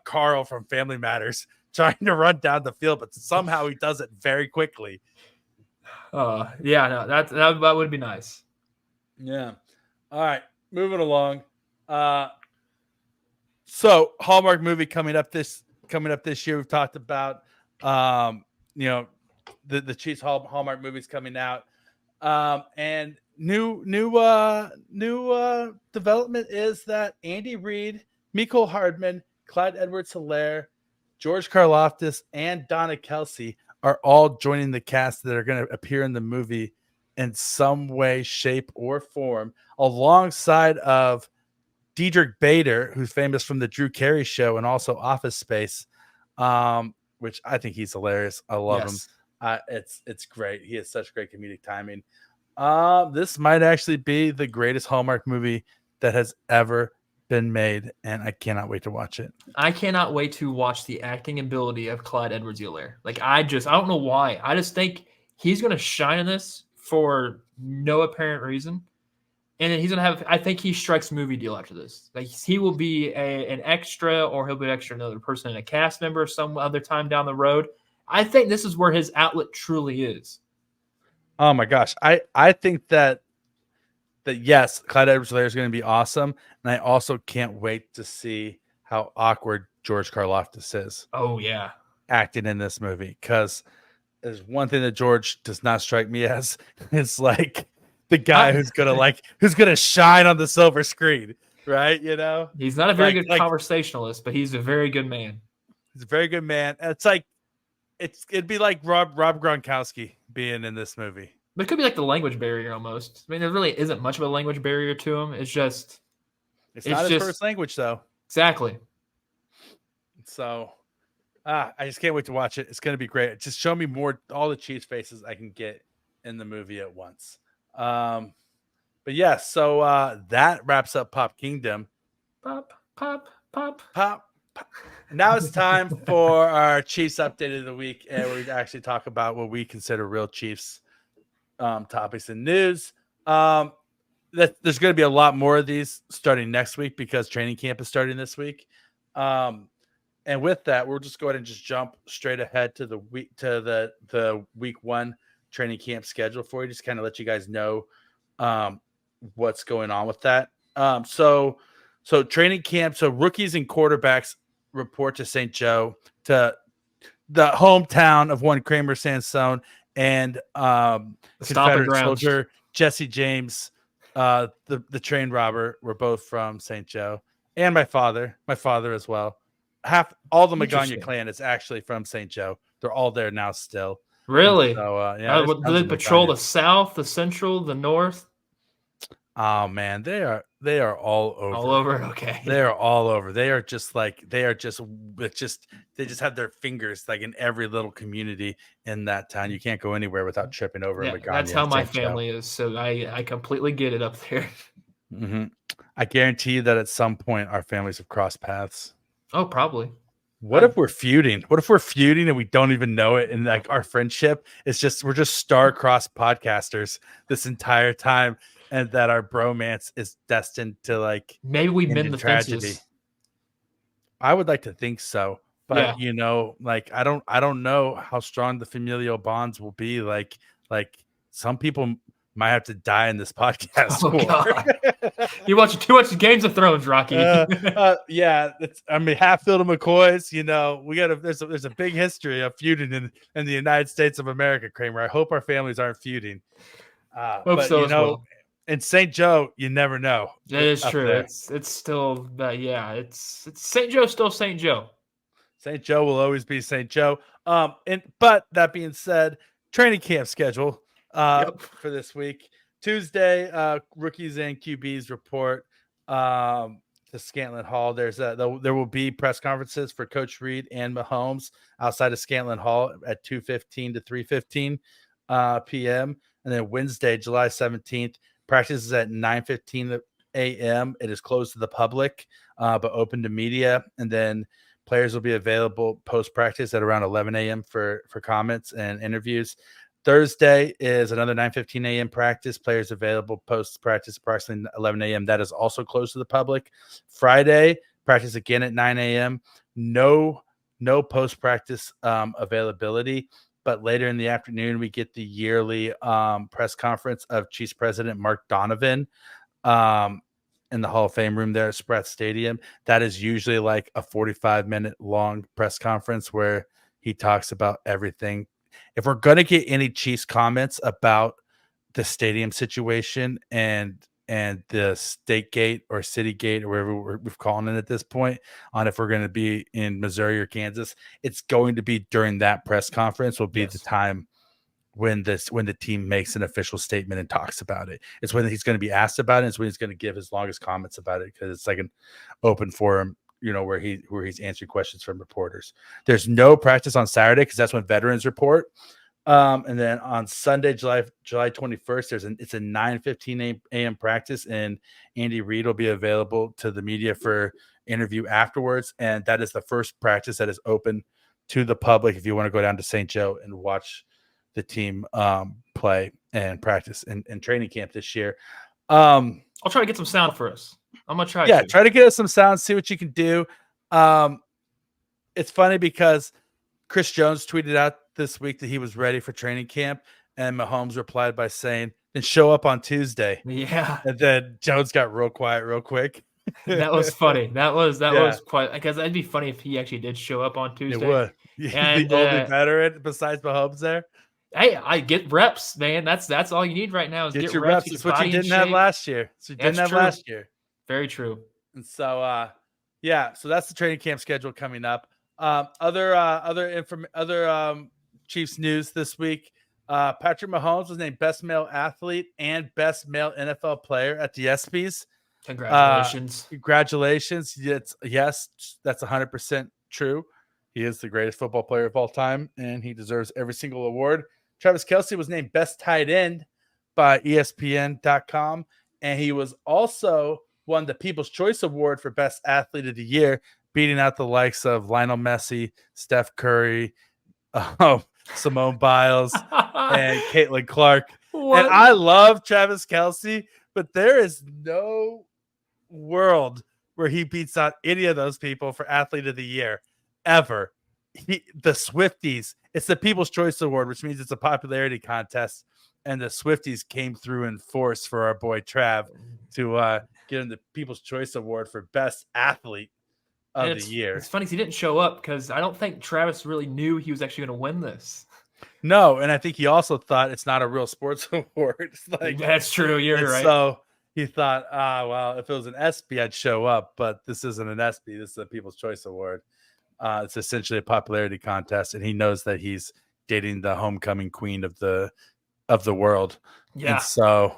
Carl from Family Matters trying to run down the field, but somehow he does it very quickly. Yeah, no, that would be nice. Yeah. All right, moving along. So Hallmark movie coming up this year. We've talked about the Chiefs Hallmark movies coming out. And new development is that Andy Reid, Mecole Hardman, Clyde Edwards-Helaire, George Karlaftis, and Donna Kelsey are all joining the cast that are going to appear in the movie in some way, shape, or form, alongside of Diedrich Bader, who's famous from the Drew Carey Show and also Office Space, which I think he's hilarious. I love him. It's great. He has such great comedic timing. This might actually be the greatest Hallmark movie that has ever been made, and I cannot wait to watch it. I cannot wait to watch the acting ability of Clyde Edwards-Helaire. Like, I don't know why. I just think he's going to shine in this for no apparent reason. And then he's going to have, I think he strikes movie deal after this. Like, he will be an extra, or he'll be an extra another person in a cast member some other time down the road. I think this is where his outlet truly is. Oh my gosh. I think that yes, Clyde Edwards-Helaire is going to be awesome. And I also can't wait to see how awkward George Karlaftis is. Oh yeah. Acting in this movie. Because there's one thing that George does not strike me as. It's like the guy who's gonna shine on the silver screen. Right? You know? He's not a very good conversationalist, but he's a very good man. He's a very good man. And it's like it'd be like Rob Gronkowski being in this movie. But it could be like the language barrier almost. I mean, there really isn't much of a language barrier to him. It's not his first language, though. Exactly. So, I just can't wait to watch it. It's going to be great. Just show me all the Chiefs faces I can get in the movie at once. But yeah, so that wraps up Pop Kingdom. Pop, pop, pop, pop. Now it's time for our Chiefs update of the week, and we actually talk about what we consider real Chiefs topics and news. There's going to be a lot more of these starting next week because training camp is starting this week. And with that, we'll just go ahead and just jump straight ahead to the week one training camp schedule for you. Just kind of let you guys know what's going on with that. So training camp. So rookies and quarterbacks report to St. Joe, to the hometown of one Kramer Sansone and Confederate soldier Jesse James, the train robber, were both from St. Joe, and my father as well. All the Magaña clan is actually from St. Joe. They're all there now still. Really? So yeah. Do they patrol the south, the central, the north? Oh man, they are all over. All over. Okay. They are all over. They just have their fingers like in every little community in that town. You can't go anywhere without tripping over. Yeah, that's how my family is. So I completely get it up there. Mm-hmm. I guarantee you that at some point our families have crossed paths. Oh, probably. What if we're feuding? What if we're feuding and we don't even know it? And like our friendship is we're just star-crossed podcasters this entire time. And that our bromance is destined to maybe we mend the tragedy. Fences. I would like to think so, but I don't know how strong the familial bonds will be. Like some people might have to die in this podcast. You watch too much Games of Thrones, Rocky. Yeah, Hatfield and McCoys. There's a big history of feuding in the United States of America, Kramer. I hope our families aren't feuding. Hope so as well. In St. Joe, you never know. That is true. There. It's still, it's St. Joe, still St. Joe. St. Joe will always be St. Joe. But that being said, training camp schedule for this week. Tuesday, rookies and QBs report to Scantlin Hall. There will be press conferences for Coach Reid and Mahomes outside of Scantlin Hall at 2:15 to 3:15 p.m. And then Wednesday, July 17th, Practice is at 9:15 a.m. It is closed to the public, but open to media. And then players will be available post-practice at around 11 a.m. for comments and interviews. Thursday is another 9:15 a.m. practice. Players available post-practice approximately 11 a.m. That is also closed to the public. Friday, practice again at 9 a.m. No post-practice availability. But later in the afternoon, we get the yearly press conference of Chiefs president Mark Donovan in the Hall of Fame room there at Spratt Stadium. That is usually like a 45-minute long press conference where he talks about everything. If we're going to get any Chiefs comments about the stadium situation and the state gate or city gate or wherever we're calling it at this point, on if we're going to be in Missouri or Kansas, it's going to be during that press conference will be the time when the team makes an official statement and talks about it. It's when he's going to be asked about it. It's when he's going to give his longest comments about it, because it's like an open forum, where he's answering questions from reporters. There's no practice on Saturday because that's when veterans report. And then on Sunday, July 21st, it's a 9:15 a.m. practice, and Andy Reid will be available to the media for interview afterwards. And that is the first practice that is open to the public if you want to go down to St. Joe and watch the team play and practice in training camp this year. I'll try to get some sound for us. I'm gonna try. Try to get us some sound, see what you can do. It's funny because Chris Jones tweeted out this week that he was ready for training camp, and Mahomes replied by saying, "Then show up on Tuesday." Yeah, and then Jones got real quiet real quick. That was funny. That was quite, because that'd be funny if he actually did show up on Tuesday. It would. And the only veteran besides Mahomes there. Hey, I get reps, man. That's all you need right now is get your reps. It's what you didn't have last year. Last year. Very true. And so, so that's the training camp schedule coming up. Other Chiefs news this week. Patrick Mahomes was named best male athlete and best male NFL player at the ESPYs. Congratulations. Congratulations. Yes, that's 100% true. He is the greatest football player of all time, and he deserves every single award. Travis Kelce was named best tight end by ESPN.com, and he was also won the People's Choice Award for best athlete of the year, beating out the likes of Lionel Messi, Steph Curry, Simone Biles, and Caitlin Clark. What? And I love Travis Kelce, but there is no world where he beats out any of those people for athlete of the year ever. The Swifties, it's the People's Choice Award, which means it's a popularity contest, and the Swifties came through in force for our boy Trav to get him the People's Choice Award for best athlete of the year. It's funny he didn't show up because I don't think Travis really knew he was actually going to win this. No, and I think he also thought it's not a real sports award. That's true. You're right. So he thought, well, if it was an ESPY, I'd show up, but this isn't an ESPY. This is a People's Choice Award. It's essentially a popularity contest, and he knows that he's dating the homecoming queen of the world. Yeah. And so,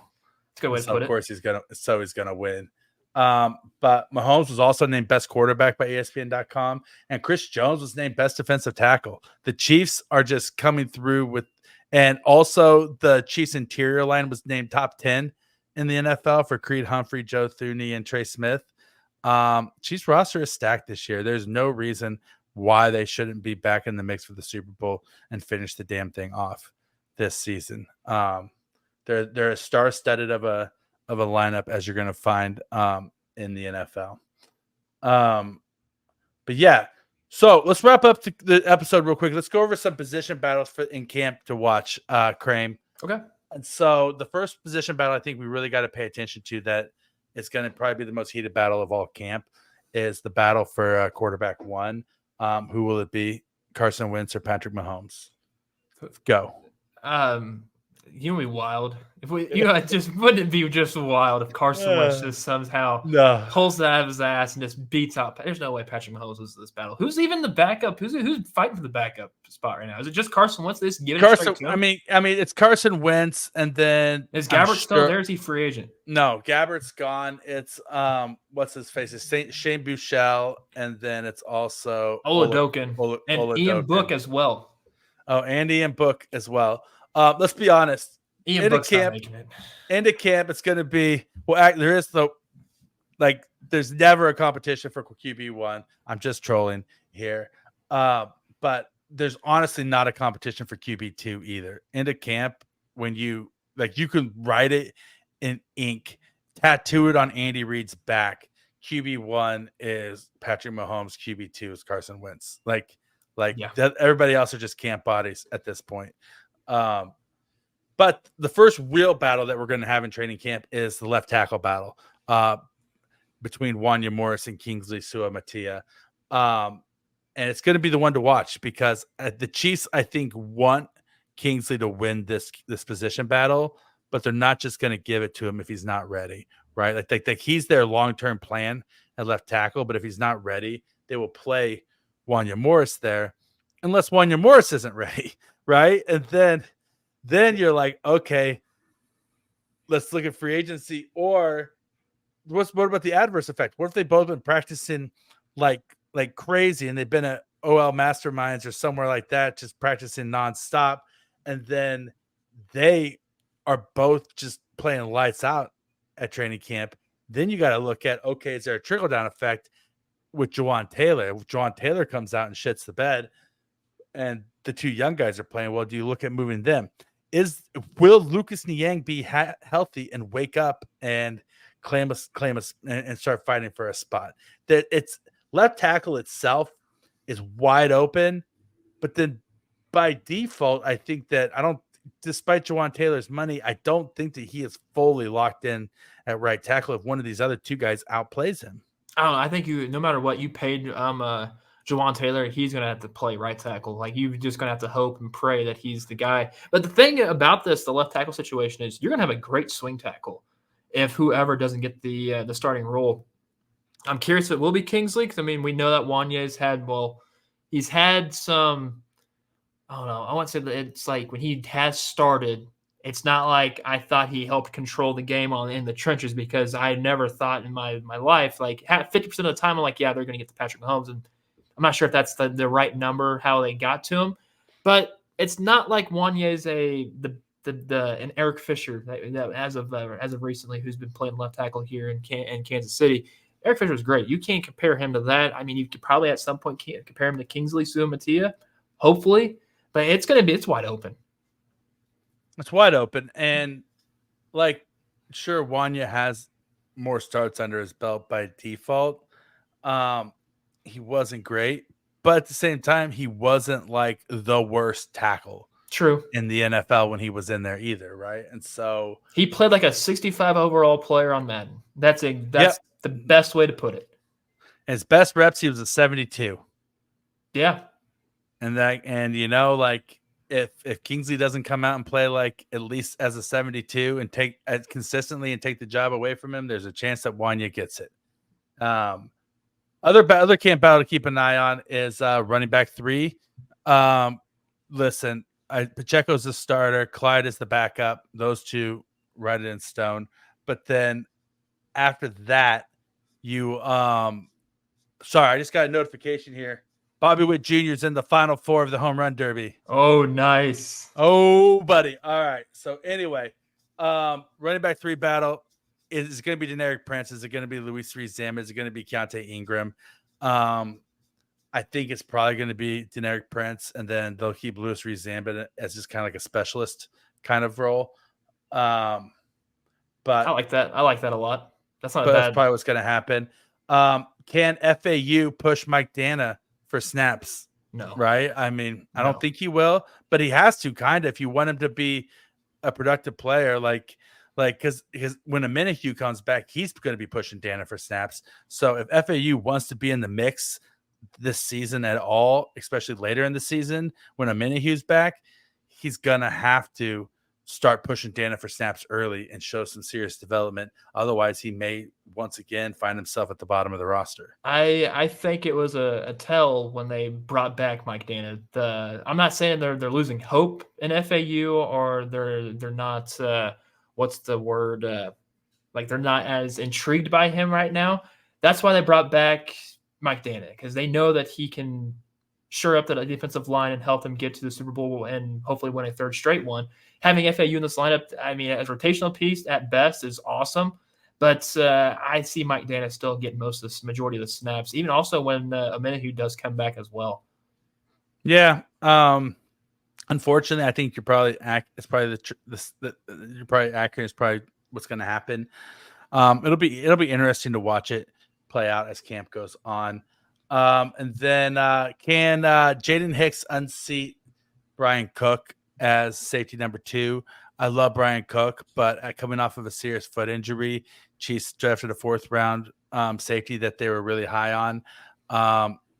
it's a good way to put it. Of course, he's gonna win. But Mahomes was also named best quarterback by ESPN.com, and Chris Jones was named best defensive tackle. The Chiefs are just coming through with, and also the Chiefs interior line was named top 10 in the NFL for Creed Humphrey, Joe Thuney, and Trey Smith. Chiefs roster is stacked this year. There's no reason why they shouldn't be back in the mix for the Super Bowl and finish the damn thing off this season. They're a star-studded of a lineup as you're going to find in the NFL. But yeah, so let's wrap up the episode real quick. Let's go over some position battles in camp to watch, Crane. Okay. And so the first position battle I think we really got to pay attention to, that it's going to probably be the most heated battle of all camp, is the battle for quarterback one. Who will it be? Carson Wentz or Patrick Mahomes? Go. You would be wild if we. Just wouldn't it be just wild if Carson Wentz just somehow pulls that out of his ass and just beats out? There's no way Patrick Mahomes loses this battle. Who's even the backup? Who's fighting for the backup spot right now? Is it just Carson Wentz? They just give it Carson. To him? I mean, it's Carson Wentz, and then is Gabbert still there? Is he free agent? No, Gabbert's gone. It's what's his face? It's Shane Buechele, and then it's also Oladokin and Ian Book as well. Oh, and Ian Book as well. Let's be honest. Ian Book's not making it. Into camp, it's going to be there's never a competition for QB1. I'm just trolling here, but there's honestly not a competition for QB2 either. Into camp, when you can write it in ink, tattoo it on Andy Reid's back. QB1 is Patrick Mahomes. QB2 is Carson Wentz. Everybody else are just camp bodies at this point. But the first real battle that we're going to have in training camp is the left tackle battle between Wanya Morris and Kingsley Suamataia. And it's going to be the one to watch because the Chiefs, I think, want Kingsley to win this position battle, but they're not just going to give it to him if he's not ready, right? Like he's their long-term plan at left tackle, but if he's not ready, they will play Wanya Morris there unless Wanya Morris isn't ready, right? And then you're like, okay, let's look at free agency. Or what about the adverse effect? What if they both been practicing like crazy and they've been at OL Masterminds or somewhere like that, just practicing nonstop, and then they are both just playing lights out at training camp? Then you got to look at, okay, is there a trickle down effect with Jawan Taylor? If Jawan Taylor comes out and shits the bed and the two young guys are playing, well, do you look at moving them? Will Lucas Niang be healthy and wake up and claim us and start fighting for a spot? That it's left tackle itself is wide open, but then by default, I think that despite Jawan Taylor's money, I don't think that he is fully locked in at right tackle if one of these other two guys outplays him. I don't know. I think no matter what you paid Jawan Taylor, he's going to have to play right tackle. Like, you're just going to have to hope and pray that he's the guy. But the thing about the left tackle situation is you're going to have a great swing tackle if whoever doesn't get the starting role. I'm curious if it will be Kingsley, because, I mean, we know that Wanya's he's had some, I don't know, I want to say that it's like when he has started, it's not like I thought he helped control the game in the trenches, because I never thought in my life, like 50% of the time, I'm like, yeah, they're going to get to Patrick Mahomes, and I'm not sure if that's the right number, how they got to him, but it's not like Wanya is an Eric Fisher that as of recently, who's been playing left tackle here in Kansas City. Eric Fisher is great. You can't compare him to that. I mean, you could probably at some point compare him to Kingsley Suamataia, hopefully, but it's wide open. It's wide open, and sure, Wanya has more starts under his belt by default. He wasn't great, but at the same time, he wasn't like the worst tackle. True. In the NFL when he was in there either, right? And so he played like a 65 overall player on Madden. That's the best way to put it. His best reps, he was a 72. Yeah. And you know, like if Kingsley doesn't come out and play like at least as a 72 and take consistently and take the job away from him, there's a chance that Wanya gets it. Other camp battle to keep an eye on is running back 3. Listen, Pacheco's the starter. Clyde is the backup. Those two write it in stone. But then after that, I just got a notification here. Bobby Witt Jr. is in the final 4 of the home run derby. Oh, nice. Oh, buddy. All right. So anyway, running back 3 battle. Is it going to be Deneric Prince? Is it going to be Luis Rees-Zammit? Is it going to be Keontae Ingram? I think it's probably going to be Deneric Prince, and then they'll keep Luis Rees-Zammit as just kind of like a specialist kind of role. But I like that. I like that a lot. That's not bad. That's probably what's going to happen. Can FAU push Mike Dana for snaps? No. Right? I mean, I don't think he will, but he has to kind of if you want him to be a productive player. Because when Omenihu comes back, he's going to be pushing Dana for snaps. So if FAU wants to be in the mix this season at all, especially later in the season when Omenihu's back, he's going to have to start pushing Dana for snaps early and show some serious development. Otherwise, he may once again find himself at the bottom of the roster. I think it was a tell when they brought back Mike Dana. I'm not saying they're losing hope in FAU or they're not what's the word? Like they're not as intrigued by him right now. That's why they brought back Mike Dana, because they know that he can shore up the defensive line and help them get to the Super Bowl and hopefully win a third straight one. Having FAU in this lineup, I mean, as a rotational piece at best is awesome. But I see Mike Dana still get most of the majority of the snaps, even also when Omenihu does come back as well. Yeah. Unfortunately, I think you're probably it's probably you're probably accurate. It's probably what's going to happen. It'll be interesting to watch it play out as camp goes on. And then can Jaden Hicks unseat Brian Cook as safety number 2? I love Brian Cook, but coming off of a serious foot injury, Chiefs drafted a 4th round safety that they were really high on.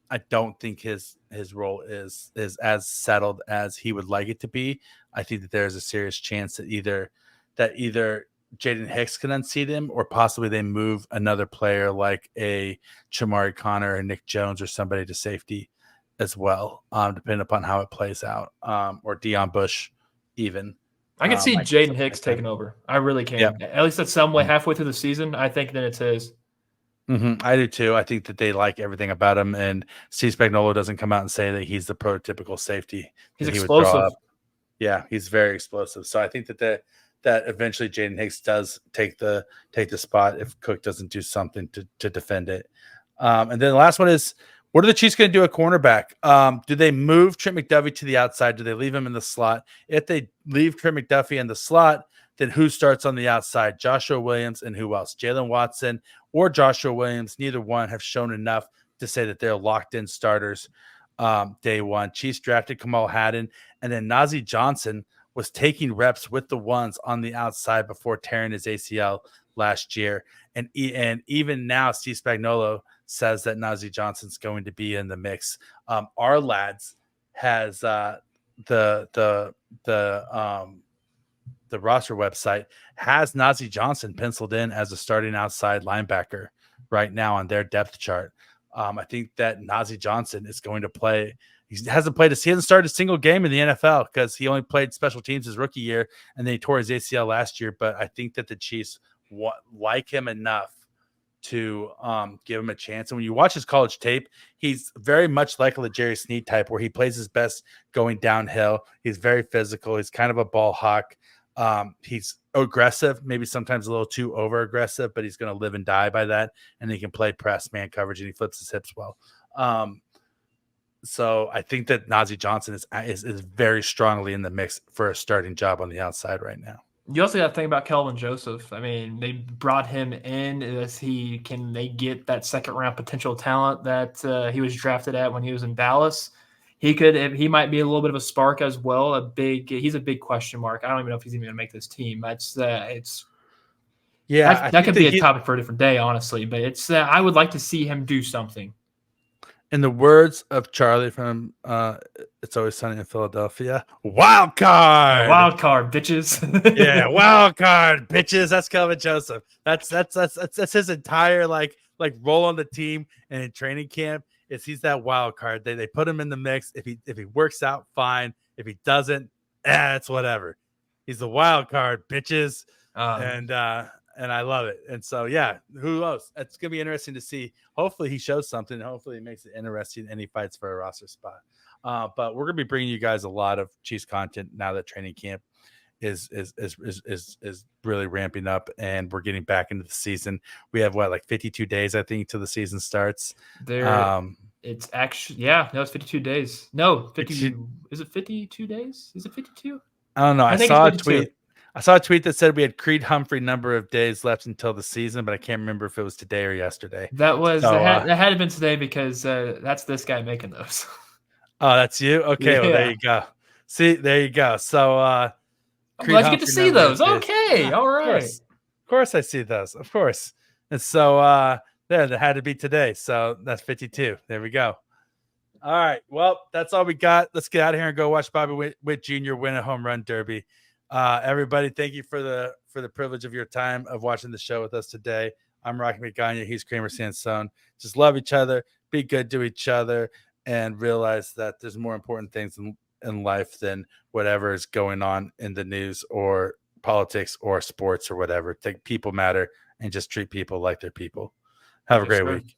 I don't think his role is as settled as he would like it to be. I think that there's a serious chance that either Jaden Hicks can unseat him, or possibly they move another player like a Chamari Connor or Nick Jones or somebody to safety as well, depending upon how it plays out, or Deion Bush even. I can see Jaden Hicks taking over. I really can. Yep. At least at some way halfway through the season, I think that it's his. I do too. I think that they like everything about him, and Steve Spagnuolo doesn't come out and say that he's the prototypical safety. He's explosive. Yeah, he's very explosive. So I think that eventually Jaden Hicks does take the spot if Cook doesn't do something to defend it. And then the last one is, what are the Chiefs going to do at cornerback? Do they move Trent McDuffie to the outside? Do they leave him in the slot? If they leave Trent McDuffie in the slot, then who starts on the outside? Joshua Williams and who else? Jalen Watson or Joshua Williams? Neither one have shown enough to say that they're locked in starters day one. Chiefs drafted Kamal Haddon, and then Najee Johnson was taking reps with the ones on the outside before tearing his ACL last year. And even now, Steve Spagnuolo says that Najee Johnson's going to be in the mix. Our lads has the roster website has Najee Johnson penciled in as a starting outside linebacker right now on their depth chart. I think that Najee Johnson is going to play. He hasn't started a single game in the NFL because he only played special teams his rookie year, and then he tore his ACL last year. But I think that the Chiefs like him enough to give him a chance. And when you watch his college tape, he's very much like a Jerry Sneed type, where he plays his best going downhill. He's very physical. He's kind of a ball hawk. He's aggressive, maybe sometimes a little too over aggressive, but he's going to live and die by that. And he can play press man coverage, and he flips his hips well. So I think that Najee Johnson is very strongly in the mix for a starting job on the outside right now. You also got to think about Kelvin Joseph. I mean, they brought him in as they get that second round potential talent that he was drafted at when he was in Dallas. He might be a little bit of a spark as well. He's a big question mark. I don't even know if he's even going to make this team. That could be a topic for a different day, honestly. But I would like to see him do something. In the words of Charlie from It's Always Sunny in Philadelphia, wild card, bitches. Yeah, wild card, bitches. That's Kelvin Joseph. That's his entire like role on the team and in training camp. He's that wild card. They put him in the mix. If he works out, fine. If he doesn't, it's whatever. He's the wild card, bitches. And I love it. And so, yeah, who knows? It's going to be interesting to see. Hopefully he shows something. Hopefully it makes it interesting and he fights for a roster spot. But we're going to be bringing you guys a lot of Chiefs content now that training camp is really ramping up and we're getting back into the season. We have 52 days, I think, till the season starts. It's actually, it's 52 days. No, 52. Is it 52 days? Is it 52? I don't know. I saw a tweet. I saw a tweet that said we had Creed Humphrey number of days left until the season, but I can't remember if it was today or yesterday. That had to have been today because that's this guy making those. Oh, that's you? Okay, yeah. Well, there you go. See, there you go. So let's get to see those. Okay, yeah, all right. Of course I see those. Of course. And so that had to be today. So that's 52. There we go. All right. Well, that's all we got. Let's get out of here and go watch Bobby Witt Jr. win a home run derby. Everybody, thank you for the privilege of your time of watching the show with us today. I'm Rocky Magaña. He's Kramer Sansone. Just love each other, be good to each other, and realize that there's more important things in life than whatever is going on in the news or politics or sports or whatever. Think people matter and just treat people like they're people. Have a great week.